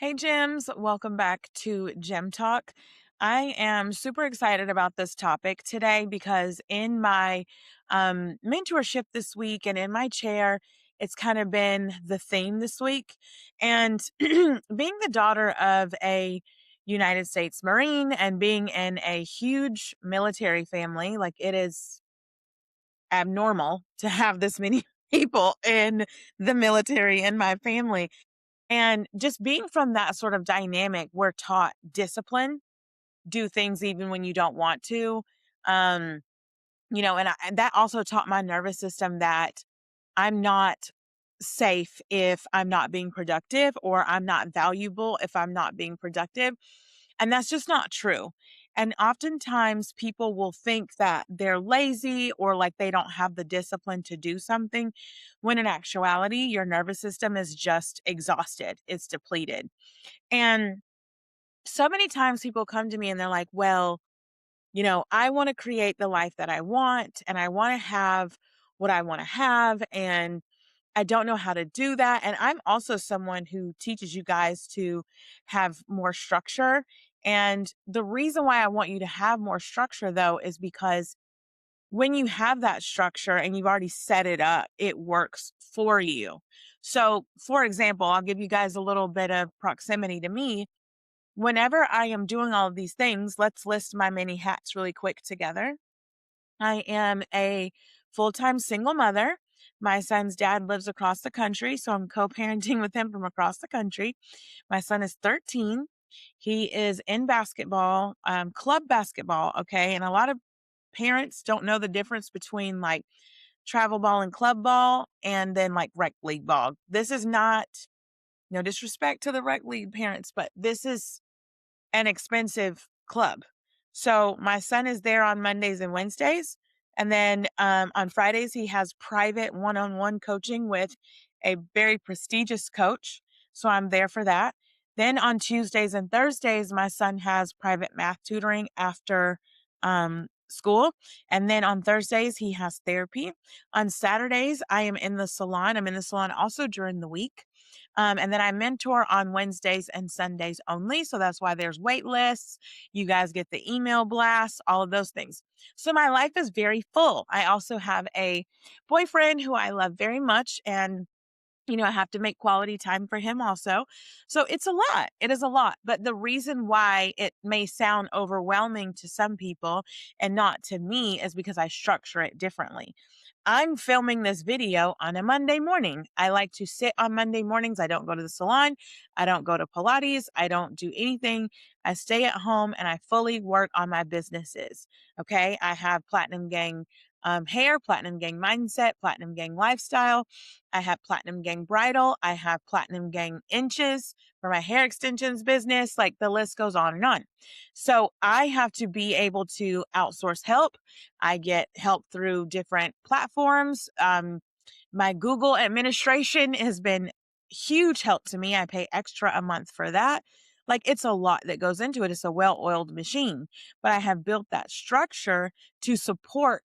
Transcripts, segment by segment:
Hey, Jims. Welcome back to Gem Talk. I am super excited about this topic today because in my mentorship this week and in my chair, it's kind of been the theme this week. And being the daughter of a United States Marine and being in a huge military family, like it is abnormal to have this many people in the military in my family. And just being from that sort of dynamic, we're taught discipline, do things even when you don't want to. Um, and that also taught my nervous system that I'm not safe if I'm not being productive, or I'm not valuable if I'm not being productive. And that's just not true. And oftentimes people will think that they're lazy or like they don't have the discipline to do something, when in actuality, your nervous system is just exhausted, it's depleted. And so many times people come to me and they're like, well, I want to create the life that I want and I want to have what I want to have. And I don't know how to do that. And I'm also someone who teaches you guys to have more structure. And the reason why I want you to have more structure, though, is because when you have that structure and you've already set it up, it works for you. So, for example, I'll give you guys a little bit of proximity to me. Whenever I am doing all of these things, let's list my many hats really quick together. I am a full-time single mother. My son's dad lives across the country, so I'm co-parenting with him from across the country. My son is 13. He is in basketball, club basketball, okay? And a lot of parents don't know the difference between like travel ball and club ball and then like rec league ball. This is not, no disrespect to the rec league parents, but this is an expensive club. So my son is there on Mondays and Wednesdays. And then on Fridays, he has private one-on-one coaching with a very prestigious coach. So I'm there for that. Then on Tuesdays and Thursdays, my son has private math tutoring after school. And then on Thursdays, he has therapy. On Saturdays, I am in the salon. I'm in the salon also during the week. And then I mentor on Wednesdays and Sundays only. So that's why there's wait lists. You guys get the email blasts, all of those things. So my life is very full. I also have a boyfriend who I love very much. And I have to make quality time for him also. So it's a lot. It is a lot. But the reason why it may sound overwhelming to some people and not to me is because I structure it differently. I'm filming this video on a Monday morning. I like to sit on Monday mornings. I don't go to the salon. I don't go to Pilates. I don't do anything. I stay at home and I fully work on my businesses. Okay. I have Platinum Gang hair, Platinum Gang mindset, Platinum Gang lifestyle. I have Platinum Gang bridal. I have Platinum Gang inches for my hair extensions business. Like the list goes on and on. So I have to be able to outsource help. I get help through different platforms. My Google administration has been huge help to me. I pay extra a month for that. Like it's a lot that goes into it. It's a well-oiled machine, but I have built that structure to support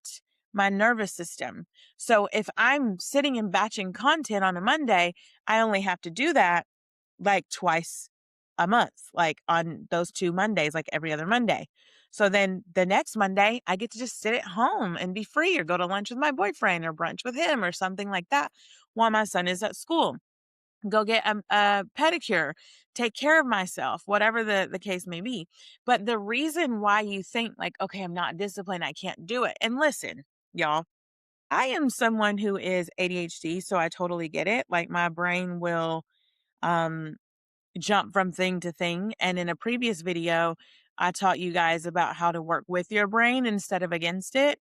my nervous system. So if I'm sitting and batching content on a Monday, I only have to do that like twice a month, like on those 2 Mondays, like every other Monday. So then the next Monday, I get to just sit at home and be free or go to lunch with my boyfriend or brunch with him or something like that while my son is at school. Go get a pedicure, take care of myself, whatever the case may be. But the reason why you think like, okay, I'm not disciplined, I can't do it. And listen, y'all, I am someone who is ADHD, so I totally get it. Like my brain will um jump from thing to thing. And in a previous video, I taught you guys about how to work with your brain instead of against it.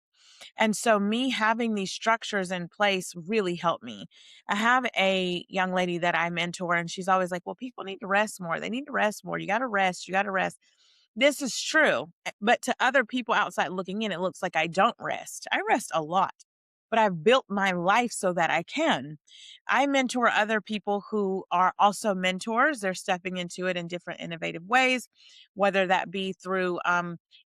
And so me having these structures in place really helped me. I have a young lady that I mentor and she's always like, well, people need to rest more. They need to rest more. You got to rest. You got to rest. This is true. But to other people outside looking in, it looks like I don't rest. I rest a lot, but I've built my life so that I can. I mentor other people who are also mentors. They're stepping into it in different innovative ways, whether that be through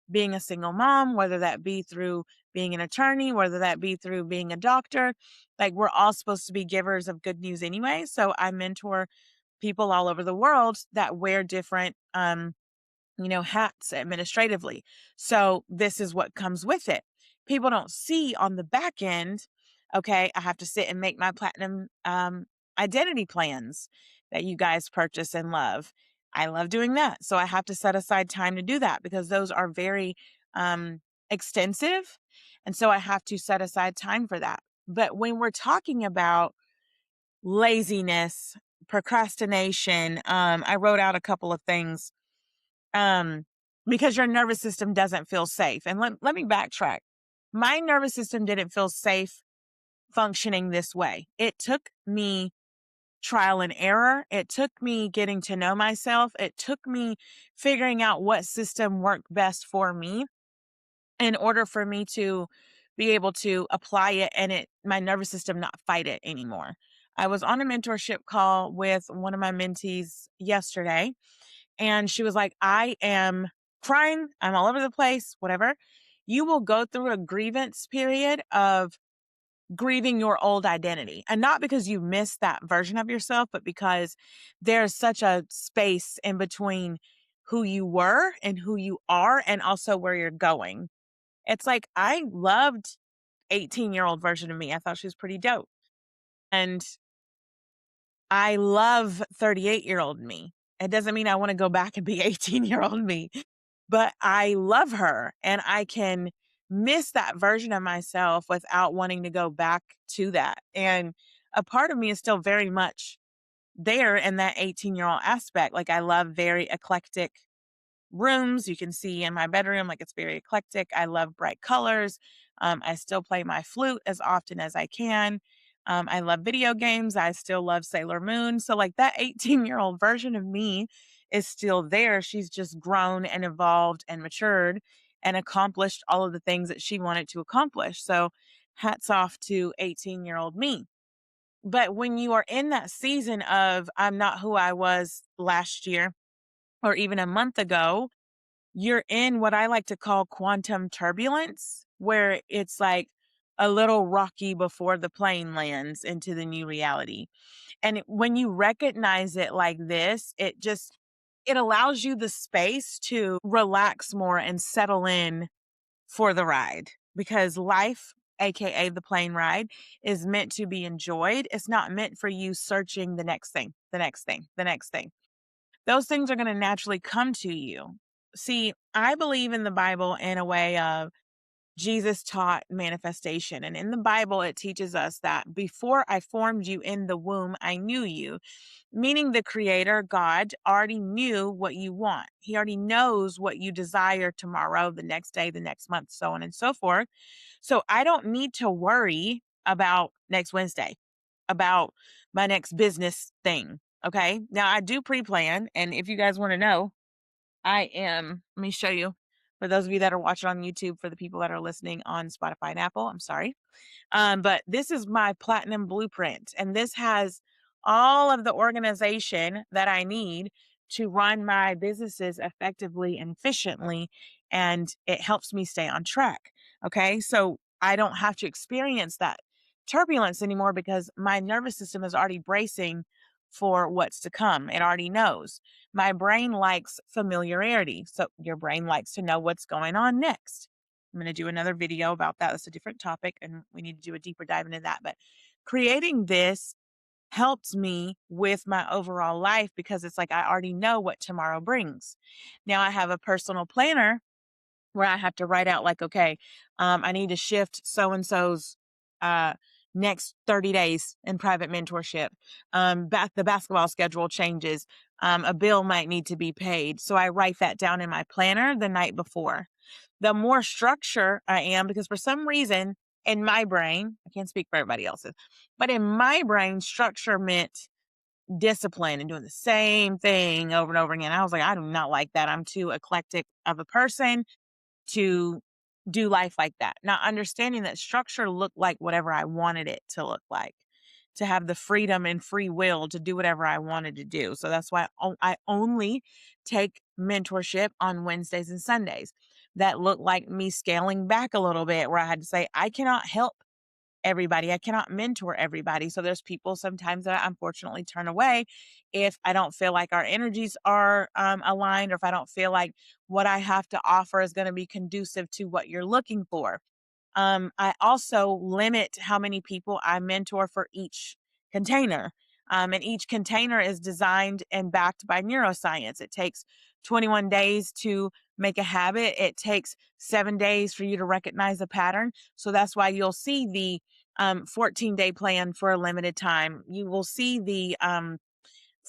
being a single mom, whether that be through being an attorney, whether that be through being a doctor. Like we're all supposed to be givers of good news anyway. So I mentor people all over the world that wear different, hats administratively. So this is what comes with it. People don't see on the back end, okay, I have to sit and make my platinum identity plans that you guys purchase and love. I love doing that. So I have to set aside time to do that because those are very extensive. And so I have to set aside time for that. But when we're talking about laziness, procrastination, I wrote out a couple of things um, because your nervous system doesn't feel safe. And let me backtrack. My nervous system didn't feel safe functioning this way. It took me trial and error. It took me getting to know myself. It took me figuring out what system worked best for me in order for me to be able to apply it and my nervous system not fight it anymore. I was on a mentorship call with one of my mentees yesterday, and she was like, I am crying. I'm all over the place, whatever. You will go through a grievance period of grieving your old identity. And not because you missed that version of yourself, but because there's such a space in between who you were and who you are, and also where you're going. It's like I loved 18-year-old version of me. I thought she was pretty dope. And I love 38-year-old me. It doesn't mean I want to go back and be 18-year-old me, but I love her and I can miss that version of myself without wanting to go back to that. And a part of me is still very much there in that 18-year-old aspect. Like I love very eclectic rooms. You can see in my bedroom, like it's very eclectic. I love bright colors. I still play my flute as often as I can. I love video games. I still love Sailor Moon. So, like that 18-year-old version of me is still there. She's just grown and evolved and matured and accomplished all of the things that she wanted to accomplish. So, hats off to 18-year-old me. But when you are in that season of I'm not who I was last year or even a month ago, you're in what I like to call quantum turbulence, where it's like a little rocky before the plane lands into the new reality. And when you recognize it like this, it allows you the space to relax more and settle in for the ride, because life, aka the plane ride, is meant to be enjoyed. It's not meant for you searching the next thing, the next thing, the next thing. Those things are going to naturally come to you. See, I believe in the Bible in a way of Jesus taught manifestation. And in the Bible, it teaches us that before I formed you in the womb, I knew you, meaning the Creator, God, already knew what you want. He already knows what you desire tomorrow, the next day, the next month, so on and so forth. So I don't need to worry about next Wednesday, about my next business thing. Okay. Now I do pre plan. And if you guys want to know, let me show you for those of you that are watching on YouTube, for the people that are listening on Spotify and Apple, I'm sorry. But this is my platinum blueprint, and this has all of the organization that I need to run my businesses effectively and efficiently. And it helps me stay on track. Okay. So I don't have to experience that turbulence anymore because my nervous system is already bracing for what's to come. It already knows. My brain likes familiarity. So your brain likes to know what's going on next. I'm going to do another video about that. That's a different topic, and we need to do a deeper dive into that. But creating this helps me with my overall life because it's like I already know what tomorrow brings. Now I have a personal planner where I have to write out like, okay, I need to shift so and so's next 30 days in private mentorship. The basketball schedule changes. A bill might need to be paid. So I write that down in my planner the night before. The more structure I am, because for some reason in my brain, I can't speak for everybody else's, but in my brain, structure meant discipline and doing the same thing over and over again. I was like, I do not like that. I'm too eclectic of a person to do life like that. Not understanding that structure looked like whatever I wanted it to look like, to have the freedom and free will to do whatever I wanted to do. So that's why I only take mentorship on Wednesdays and Sundays. That looked like me scaling back a little bit, where I had to say, I cannot help everybody. I cannot mentor everybody. So there's people sometimes that I unfortunately turn away if I don't feel like our energies are aligned, or if I don't feel like what I have to offer is going to be conducive to what you're looking for. I also limit how many people I mentor for each container. And each container is designed and backed by neuroscience. It takes 21 days to make a habit. It takes 7 days for you to recognize a pattern. So that's why you'll see the 14-day plan for a limited time. You will see the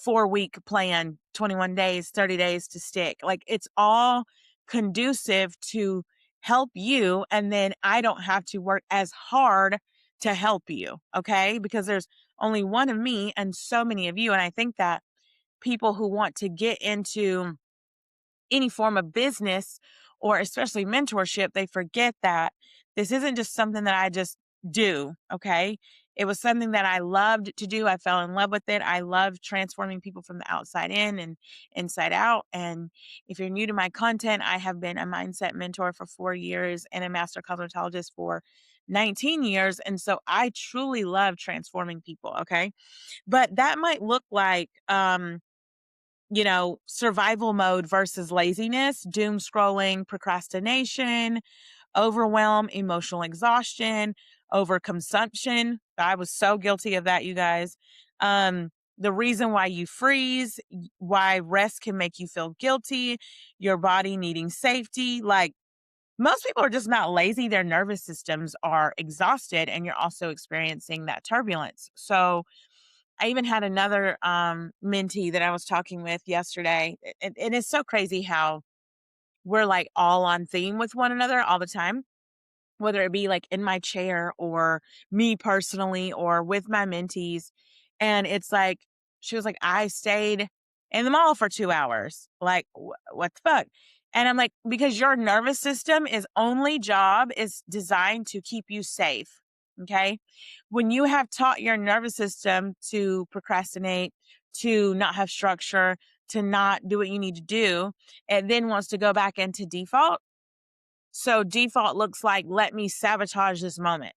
4-week plan, 21 days, 30 days to stick. Like, it's all conducive to help you. And then I don't have to work as hard to help you. Okay. Because there's only one of me and so many of you. And I think that people who want to get into any form of business or especially mentorship, they forget that this isn't just something that I just do. Okay. It was something that I loved to do. I fell in love with it. I love transforming people from the outside in and inside out. And if you're new to my content, I have been a mindset mentor for 4 years and a master cosmetologist for 19 years. And so I truly love transforming people. Okay. But that might look like, survival mode versus laziness, doom scrolling, procrastination, overwhelm, emotional exhaustion, overconsumption. I was so guilty of that, you guys. The reason why you freeze, why rest can make you feel guilty, your body needing safety. Like, most people are just not lazy. Their nervous systems are exhausted, and you're also experiencing that turbulence. So, I even had another mentee that I was talking with yesterday. And it's so crazy how we're like all on theme with one another all the time, whether it be like in my chair or me personally or with my mentees. And it's like, she was like, I stayed in the mall for 2 hours. Like, what the fuck? And I'm like, because your nervous system is only job is designed to keep you safe. Okay. When you have taught your nervous system to procrastinate, to not have structure, to not do what you need to do, it then wants to go back into default. So default looks like, let me sabotage this moment.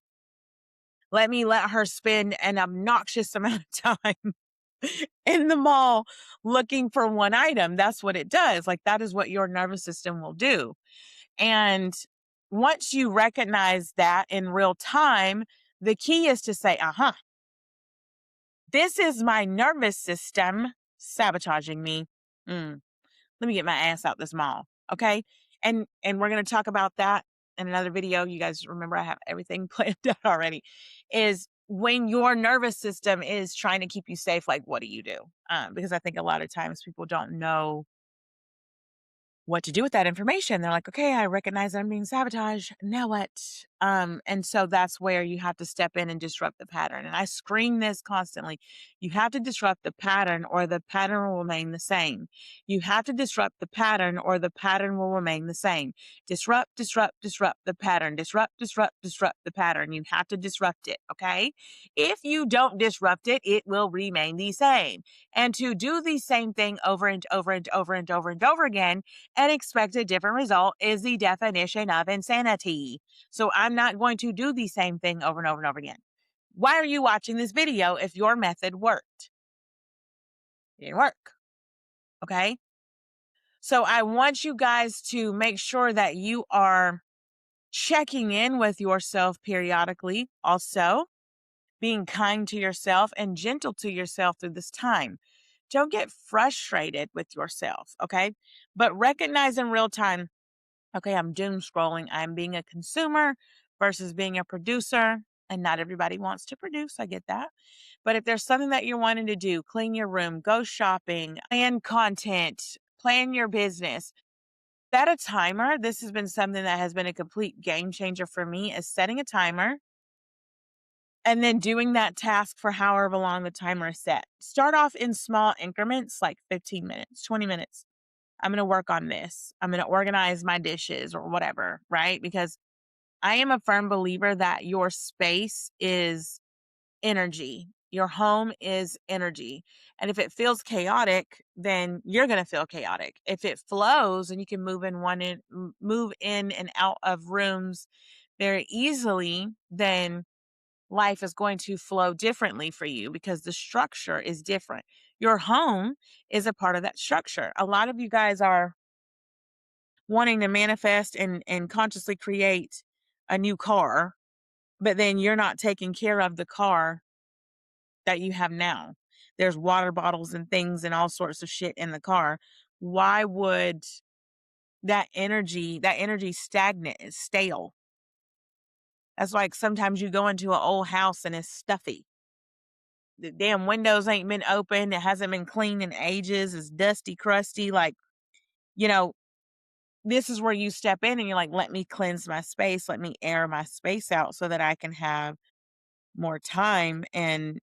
Let her spend an obnoxious amount of time in the mall looking for one item. That's what it does. Like, that is what your nervous system will do. And once you recognize that in real time, the key is to say, this is my nervous system sabotaging me. Let me get my ass out this mall. Okay. And we're going to talk about that in another video. You guys remember, I have everything planned out already. Is when your nervous system is trying to keep you safe, like, what do you do? Because I think a lot of times people don't know what to do with that information. They're like, okay, I recognize that I'm being sabotaged. Now what? And so that's where you have to step in and disrupt the pattern. And I scream this constantly. You have to disrupt the pattern or the pattern will remain the same. You have to disrupt the pattern or the pattern will remain the same. Disrupt, disrupt, disrupt the pattern. Disrupt, disrupt, disrupt the pattern. You have to disrupt it. Okay. If you don't disrupt it, it will remain the same. And to do the same thing over and over and over and over and over again and expect a different result is the definition of insanity. So I'm not going to do the same thing over and over and over again. Why are you watching this video if your method worked? It didn't work. Okay. So I want you guys to make sure that you are checking in with yourself periodically. Also, being kind to yourself and gentle to yourself through this time. Don't get frustrated with yourself. Okay. But recognize in real time, okay, I'm doom scrolling. I'm being a consumer versus being a producer. And not everybody wants to produce. I get that. But if there's something that you're wanting to do, clean your room, go shopping, plan content, plan your business, set a timer. This has been something that has been a complete game changer for me, is setting a timer and then doing that task for however long the timer is set. Start off in small increments, like 15 minutes, 20 minutes. I'm going to work on this. I'm going to organize my dishes or whatever, right? Because I am a firm believer that your space is energy. Your home is energy. And if it feels chaotic, then you're going to feel chaotic. If it flows and you can move in and out of rooms very easily, then life is going to flow differently for you because the structure is different. Your home is a part of that structure. A lot of you guys are wanting to manifest and consciously create a new car, but then you're not taking care of the car that you have now. There's water bottles and things and all sorts of shit in the car. Why would that energy stagnant is stale? That's like sometimes you go into an old house and it's stuffy. The damn windows ain't been opened. It hasn't been cleaned in ages. It's dusty, crusty. Like, you know, this is where you step in and you're like, let me cleanse my space. Let me air my space out so that I can have more time and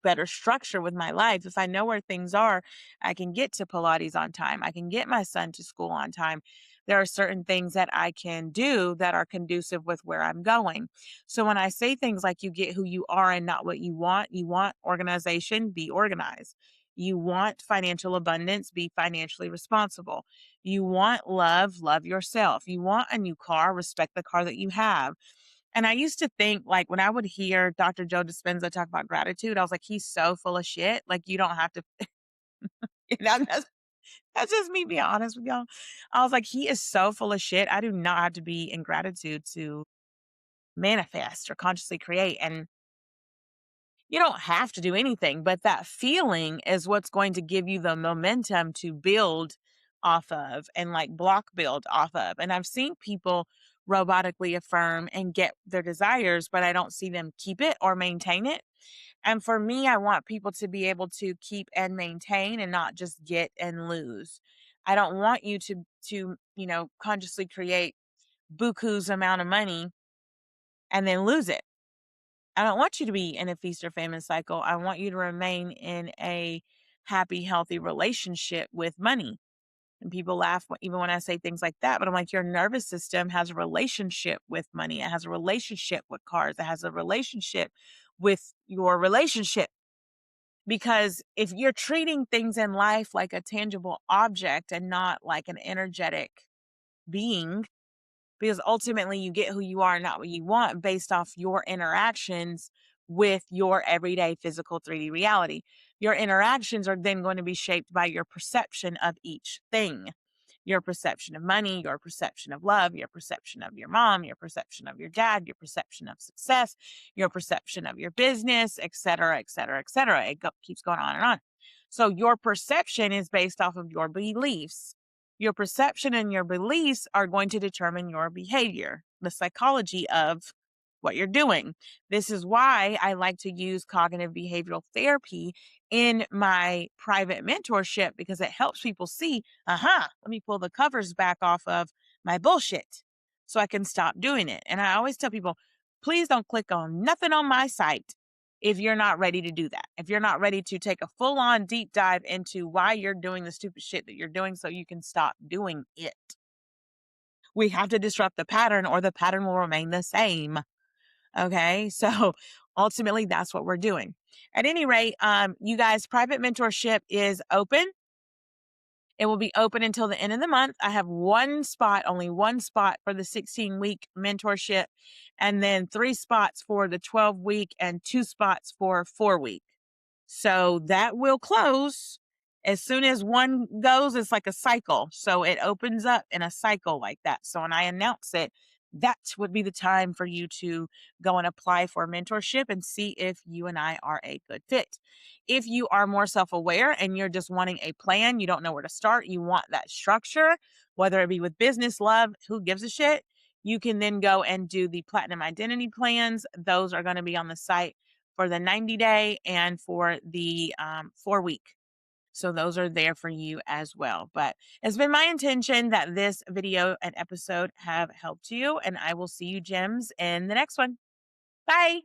better structure with my life. If I know where things are, I can get to Pilates on time. I can get my son to school on time. There are certain things that I can do that are conducive with where I'm going. So when I say things like you get who you are and not what you want organization, be organized. You want financial abundance, be financially responsible. You want love, love yourself. You want a new car, respect the car that you have. And I used to think, like, when I would hear Dr. Joe Dispenza talk about gratitude, I was like, he's so full of shit. Like, you don't have to, that's just me being honest with y'all. I was like, he is so full of shit. I do not have to be in gratitude to manifest or consciously create. And you don't have to do anything, but that feeling is what's going to give you the momentum to build off of and like block build off of. And I've seen people robotically affirm and get their desires, but I don't see them keep it or maintain it. And for me, I want people to be able to keep and maintain and not just get and lose. I don't want you to consciously create buku's amount of money and then lose it. I don't want you to be in a feast or famine cycle. I want you to remain in a happy, healthy relationship with money. And people laugh even when I say things like that, but I'm like, your nervous system has a relationship with money. It has a relationship with cars. It has a relationship with your relationship. Because if you're treating things in life like a tangible object and not like an energetic being, because ultimately you get who you are, not what you want, based off your interactions with your everyday physical 3D reality. Your interactions are then going to be shaped by your perception of each thing. Your perception of money, your perception of love, your perception of your mom, your perception of your dad, your perception of success, your perception of your business, et cetera, et cetera, et cetera. Keeps going on and on. So your perception is based off of your beliefs. Your perception and your beliefs are going to determine your behavior, the psychology of what you're doing. This is why I like to use cognitive behavioral therapy in my private mentorship, because it helps people see, let me pull the covers back off of my bullshit so I can stop doing it. And I always tell people, please don't click on nothing on my site if you're not ready to do that. If you're not ready to take a full on deep dive into why you're doing the stupid shit that you're doing so you can stop doing it. We have to disrupt the pattern or the pattern will remain the same. Okay. So ultimately that's what we're doing. At any rate, you guys, private mentorship is open. It will be open until the end of the month. I have only one spot for the 16-week mentorship, and then 3 spots for the 12-week and 2 spots for 4-week. So that will close as soon as one goes. It's like a cycle. So it opens up in a cycle like that. So when I announce it, that would be the time for you to go and apply for mentorship and see if you and I are a good fit. If you are more self-aware and you're just wanting a plan, you don't know where to start, you want that structure, whether it be with business, love, who gives a shit, you can then go and do the platinum identity plans. Those are going to be on the site for the 90-day and for the 4-week. So those are there for you as well. But it's been my intention that this video and episode have helped you, and I will see you gems in the next one. Bye.